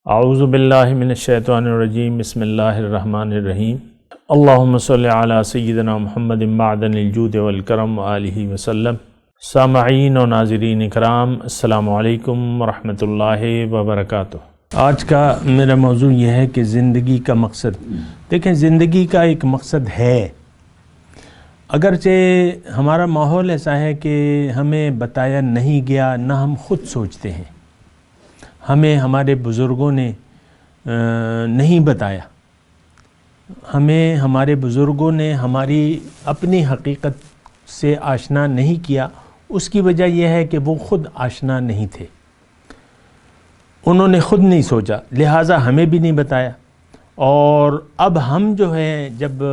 اعوذ باللہ من الشیطان الرجیم بسم اللہ الرحمن الرحیم اللہم صلی علی سیدنا محمد معدن الجود والکرم وآلہ وسلم۔ سامعین و ناظرین اکرام، السلام علیکم ورحمۃ اللہ وبرکاتہ۔ آج کا میرا موضوع یہ ہے کہ زندگی کا مقصد۔ دیکھیں، زندگی کا ایک مقصد ہے، اگرچہ ہمارا ماحول ایسا ہے کہ ہمیں بتایا نہیں گیا، نہ ہم خود سوچتے ہیں، ہمیں ہمارے بزرگوں نے نہیں بتایا، ہمیں ہمارے بزرگوں نے ہماری اپنی حقیقت سے آشنا نہیں کیا۔ اس کی وجہ یہ ہے کہ وہ خود آشنا نہیں تھے، انہوں نے خود نہیں سوچا، لہٰذا ہمیں بھی نہیں بتایا۔ اور اب ہم جو ہے، جب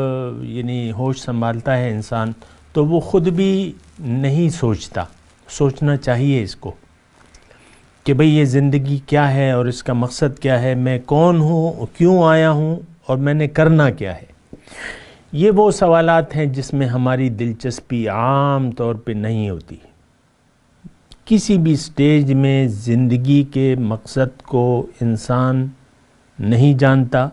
ہوش سنبھالتا ہے انسان، تو وہ خود بھی نہیں سوچتا۔ سوچنا چاہیے اس کو کہ بھئی یہ زندگی کیا ہے اور اس کا مقصد کیا ہے، میں کون ہوں، کیوں آیا ہوں اور میں نے کرنا کیا ہے۔ یہ وہ سوالات ہیں جس میں ہماری دلچسپی عام طور پہ نہیں ہوتی۔ کسی بھی سٹیج میں زندگی کے مقصد کو انسان نہیں جانتا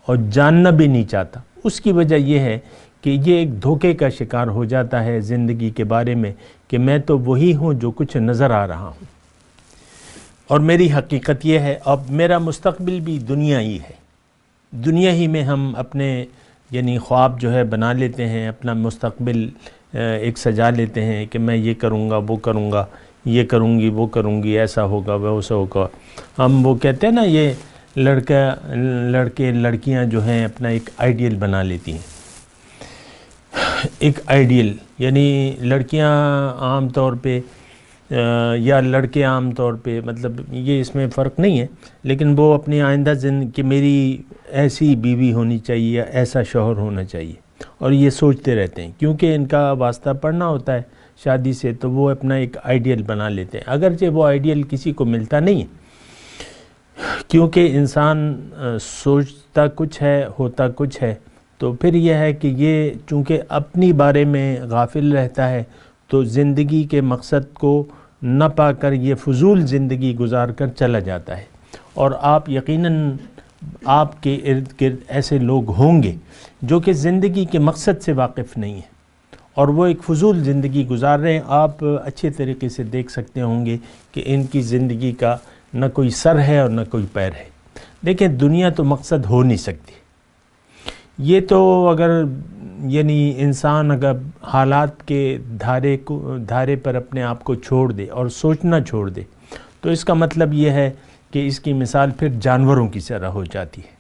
اور جاننا بھی نہیں چاہتا۔ اس کی وجہ یہ ہے کہ یہ ایک دھوکے کا شکار ہو جاتا ہے زندگی کے بارے میں کہ میں تو وہی ہوں جو کچھ نظر آ رہا ہوں، اور میری حقیقت یہ ہے، اب میرا مستقبل بھی دنیا ہی ہے۔ دنیا ہی میں ہم اپنے خواب جو ہے بنا لیتے ہیں، اپنا مستقبل ایک سجا لیتے ہیں کہ میں یہ کروں گا، وہ کروں گا، یہ کروں گی، وہ کروں گی، ایسا ہوگا، ویسا ہوگا۔ ہم وہ کہتے ہیں نا، یہ لڑکے لڑکیاں جو ہیں اپنا ایک آئیڈیل بنا لیتی ہیں۔ ایک آئیڈیل لڑکیاں عام طور پہ یا لڑکے عام طور پہ، مطلب یہ اس میں فرق نہیں ہے، لیکن وہ اپنی آئندہ زندگی کہ میری ایسی بیوی ہونی چاہیے یا ایسا شوہر ہونا چاہیے، اور یہ سوچتے رہتے ہیں کیونکہ ان کا واسطہ پڑنا ہوتا ہے شادی سے، تو وہ اپنا ایک آئیڈیل بنا لیتے ہیں، اگرچہ وہ آئیڈیل کسی کو ملتا نہیں ہے، کیونکہ انسان سوچتا کچھ ہے، ہوتا کچھ ہے۔ تو پھر یہ ہے کہ یہ چونکہ اپنی بارے میں غافل رہتا ہے، تو زندگی کے مقصد کو نہ پا کر یہ فضول زندگی گزار کر چلا جاتا ہے۔ اور آپ یقیناً آپ کے ارد گرد ایسے لوگ ہوں گے جو کہ زندگی کے مقصد سے واقف نہیں ہیں، اور وہ ایک فضول زندگی گزار رہے ہیں۔ آپ اچھے طریقے سے دیکھ سکتے ہوں گے کہ ان کی زندگی کا نہ کوئی سر ہے اور نہ کوئی پیر ہے۔ دیکھیں، دنیا تو مقصد ہو نہیں سکتی۔ یہ تو اگر انسان اگر حالات کے دھارے پر اپنے آپ کو چھوڑ دے اور سوچنا چھوڑ دے، تو اس کا مطلب یہ ہے کہ اس کی مثال پھر جانوروں کی طرح ہو جاتی ہے۔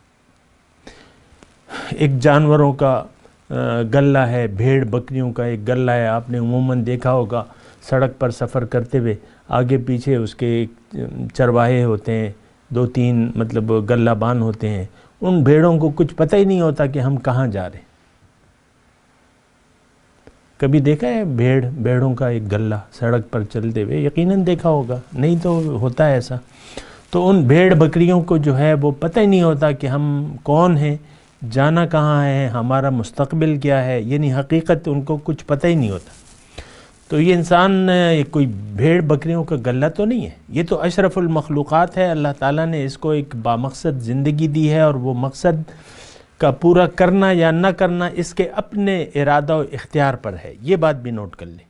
ایک جانوروں کا غلہ ہے، بھیڑ بکریوں کا ایک غلہ ہے۔ آپ نے عموماً دیکھا ہوگا سڑک پر سفر کرتے ہوئے آگے پیچھے اس کے چرواہے ہوتے ہیں، 2-3 مطلب غلہ بان ہوتے ہیں۔ ان بھیڑوں کو کچھ پتہ ہی نہیں ہوتا کہ ہم کہاں جا رہے ہیں۔ کبھی دیکھا ہے بھیڑوں کا ایک غلہ سڑک پر چلتے ہوئے؟ یقیناً دیکھا ہوگا، نہیں تو ہوتا ہے ایسا۔ تو ان بھیڑ بکریوں کو جو ہے وہ پتہ ہی نہیں ہوتا کہ ہم کون ہیں، جانا کہاں ہے، ہمارا مستقبل کیا ہے، حقیقت ان کو کچھ پتہ ہی نہیں ہوتا۔ تو یہ انسان کوئی بھیڑ بکریوں کا غلہ تو نہیں ہے، یہ تو اشرف المخلوقات ہے۔ اللہ تعالیٰ نے اس کو ایک بامقصد زندگی دی ہے، اور وہ مقصد کا پورا کرنا یا نہ کرنا اس کے اپنے ارادہ و اختیار پر ہے۔ یہ بات بھی نوٹ کر لیں۔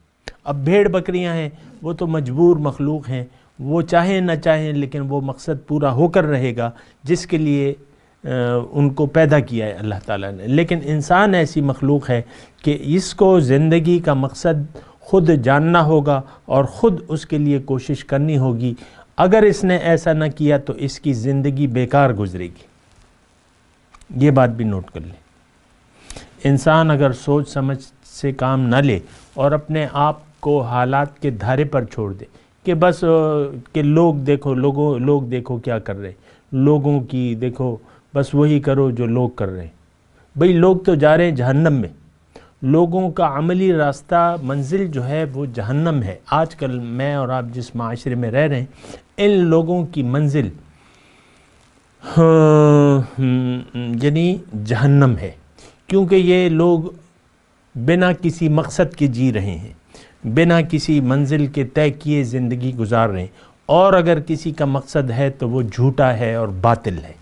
اب بھیڑ بکریاں ہیں، وہ تو مجبور مخلوق ہیں، وہ چاہیں نہ چاہیں لیکن وہ مقصد پورا ہو کر رہے گا جس کے لیے ان کو پیدا کیا ہے اللہ تعالیٰ نے۔ لیکن انسان ایسی مخلوق ہے کہ اس کو زندگی کا مقصد خود جاننا ہوگا اور خود اس کے لیے کوشش کرنی ہوگی۔ اگر اس نے ایسا نہ کیا تو اس کی زندگی بیکار گزرے گی۔ یہ بات بھی نوٹ کر لیں۔ انسان اگر سوچ سمجھ سے کام نہ لے اور اپنے آپ کو حالات کے دھارے پر چھوڑ دے کہ بس کہ لوگ دیکھو کیا کر رہے، لوگوں کی دیکھو، بس وہی کرو جو لوگ کر رہے ہیں۔ بھئی لوگ تو جا رہے ہیں جہنم میں، لوگوں کا عملی راستہ منزل جو ہے وہ جہنم ہے۔ آج کل میں اور آپ جس معاشرے میں رہ رہے ہیں، ان لوگوں کی منزل جہنم ہے، کیونکہ یہ لوگ بنا کسی مقصد کے جی رہے ہیں، بنا کسی منزل کے طے کیے زندگی گزار رہے ہیں، اور اگر کسی کا مقصد ہے تو وہ جھوٹا ہے اور باطل ہے۔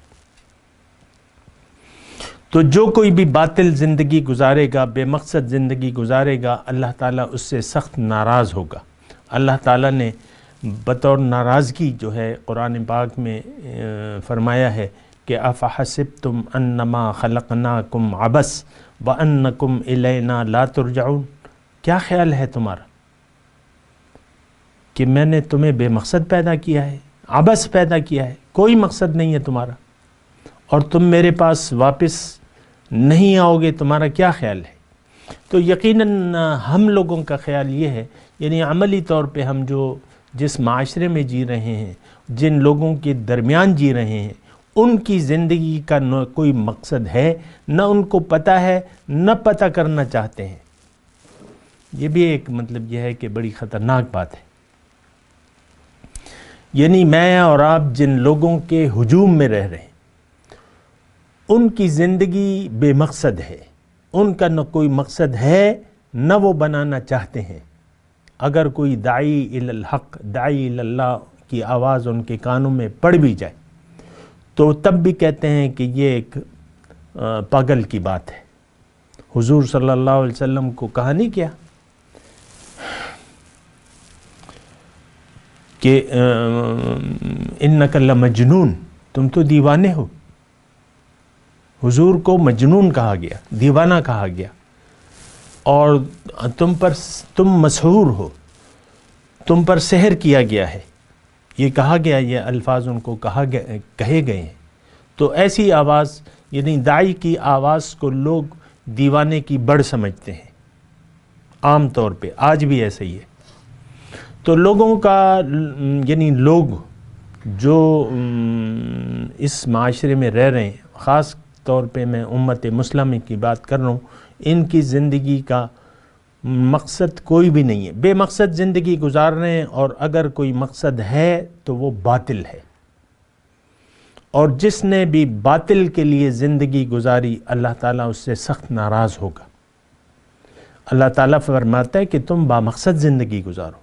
تو جو کوئی بھی باطل زندگی گزارے گا، بے مقصد زندگی گزارے گا، اللہ تعالیٰ اس سے سخت ناراض ہوگا۔ اللہ تعالیٰ نے بطور ناراضگی جو ہے قرآن پاک میں فرمایا ہے کہ افحسبتم انما خلقناکم عبث وانکم الینا لا ترجعون، کیا خیال ہے تمہارا کہ میں نے تمہیں بے مقصد پیدا کیا ہے، عبث پیدا کیا ہے، کوئی مقصد نہیں ہے تمہارا، اور تم میرے پاس واپس نہیں آؤ گے، تمہارا کیا خیال ہے؟ تو یقیناً ہم لوگوں کا خیال یہ ہے، یعنی عملی طور پہ ہم جس معاشرے میں جی رہے ہیں، جن لوگوں کے درمیان جی رہے ہیں، ان کی زندگی کا نہ کوئی مقصد ہے، نہ ان کو پتہ ہے، نہ پتہ کرنا چاہتے ہیں۔ یہ بھی ایک مطلب یہ ہے کہ بڑی خطرناک بات ہے۔ یعنی میں اور آپ جن لوگوں کے ہجوم میں رہ رہے ہیں، ان کی زندگی بے مقصد ہے، ان کا نہ کوئی مقصد ہے، نہ وہ بنانا چاہتے ہیں۔ اگر کوئی داعی الی الحق، داعی الی اللہ کی آواز ان کے کانوں میں پڑ بھی جائے تو تب بھی کہتے ہیں کہ یہ ایک پاگل کی بات ہے۔ حضور صلی اللہ علیہ وسلم کو کہا نہیں کیا کہ انک لمجنون، تم تو دیوانے ہو۔ حضور کو مجنون کہا گیا، دیوانہ کہا گیا، اور تم مسحور ہو، تم پر سحر کیا گیا ہے، یہ کہا گیا، یہ الفاظ ان کو کہے گئے ہیں۔ تو ایسی آواز، یعنی داعی کی آواز کو لوگ دیوانے کی بڑھ سمجھتے ہیں عام طور پہ، آج بھی ایسا ہی ہے۔ تو لوگوں کا، یعنی لوگ جو اس معاشرے میں رہ رہے ہیں، خاص طور پہ میں امت مسلمہ کی بات کر رہا ہوں، ان کی زندگی کا مقصد کوئی بھی نہیں ہے، بے مقصد زندگی گزار رہے ہیں، اور اگر کوئی مقصد ہے تو وہ باطل ہے۔ اور جس نے بھی باطل کے لیے زندگی گزاری، اللہ تعالیٰ اس سے سخت ناراض ہوگا۔ اللہ تعالیٰ فرماتا ہے کہ تم بامقصد زندگی گزارو،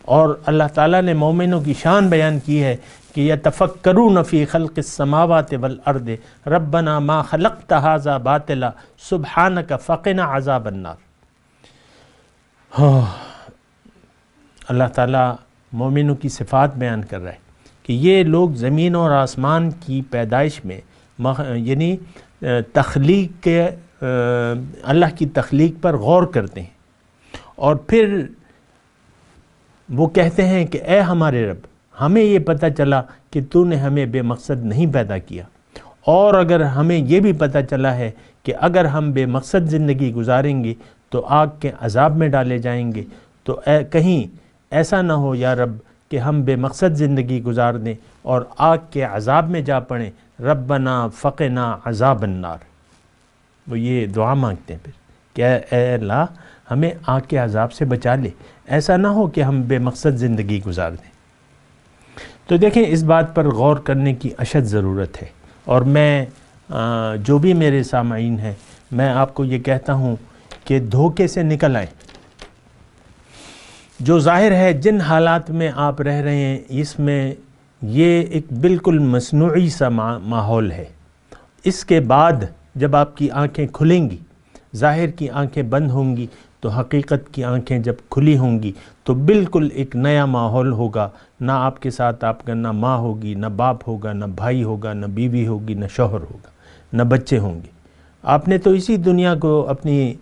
اور اللہ تعالیٰ نے مومنوں کی شان بیان کی ہے کہ یتفکرون فی خلق السماوات والارض ربنا ما خلقت ھذا باطلا سبحانک فقنا عذاب النار۔ اللہ تعالیٰ مومنوں کی صفات بیان کر رہا ہے کہ یہ لوگ زمین اور آسمان کی پیدائش میں، یعنی تخلیق کے، اللہ کی تخلیق پر غور کرتے ہیں، اور پھر وہ کہتے ہیں کہ اے ہمارے رب، ہمیں یہ پتہ چلا کہ تو نے ہمیں بے مقصد نہیں پیدا کیا، اور اگر ہمیں یہ بھی پتہ چلا ہے کہ اگر ہم بے مقصد زندگی گزاریں گے تو آگ کے عذاب میں ڈالے جائیں گے، تو کہیں ایسا نہ ہو یا رب کہ ہم بے مقصد زندگی گزار دیں اور آگ کے عذاب میں جا پڑیں۔ ربنا فقنا عذاب النار، وہ یہ دعا مانگتے ہیں پھر کہ اے اللہ ہمیں آگ کے عذاب سے بچا لے، ایسا نہ ہو کہ ہم بے مقصد زندگی گزار دیں۔ تو دیکھیں، اس بات پر غور کرنے کی اشد ضرورت ہے، اور میں جو بھی میرے سامعین ہیں، میں آپ کو یہ کہتا ہوں کہ دھوکے سے نکل آئیں۔ جو ظاہر ہے جن حالات میں آپ رہ رہے ہیں، اس میں یہ ایک بالکل مصنوعی سا ماحول ہے۔ اس کے بعد جب آپ کی آنکھیں کھلیں گی، ظاہر کی آنکھیں بند ہوں گی، تو حقیقت کی آنکھیں جب کھلی ہوں گی تو بالکل ایک نیا ماحول ہوگا۔ نہ آپ کے ساتھ آپ کا نہ ماں ہوگی، نہ باپ ہوگا، نہ بھائی ہوگا، نہ بیوی ہوگی، نہ شوہر ہوگا، نہ بچے ہوں گے۔ آپ نے تو اسی دنیا کو اپنی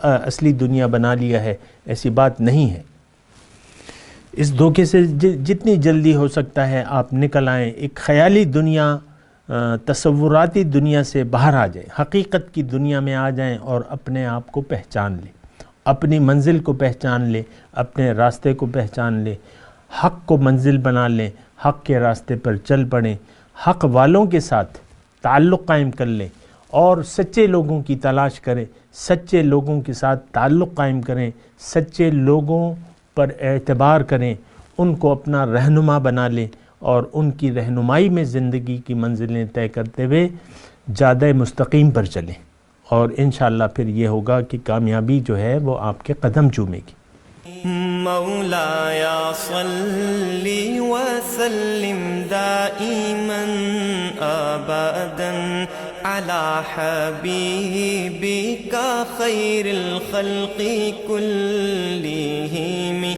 اصلی دنیا بنا لیا ہے، ایسی بات نہیں ہے۔ اس دھوکے سے جتنی جلدی ہو سکتا ہے آپ نکل آئیں، ایک خیالی دنیا، تصوراتی دنیا سے باہر آ جائیں، حقیقت کی دنیا میں آ جائیں، اور اپنے آپ کو پہچان لیں، اپنی منزل کو پہچان لیں، اپنے راستے کو پہچان لیں، حق کو منزل بنا لیں، حق کے راستے پر چل پڑیں، حق والوں کے ساتھ تعلق قائم کر لیں، اور سچے لوگوں کی تلاش کریں، سچے لوگوں کے ساتھ تعلق قائم کریں، سچے لوگوں پر اعتبار کریں، ان کو اپنا رہنما بنا لیں، اور ان کی رہنمائی میں زندگی کی منزلیں طے کرتے ہوئے جادہ مستقیم پر چلیں، اور انشاءاللہ پھر یہ ہوگا کہ کامیابی جو ہے وہ آپ کے قدم چومے گی۔ مولاي صل وسلم دائما أبدا على حبيبك خير الخلق كلهم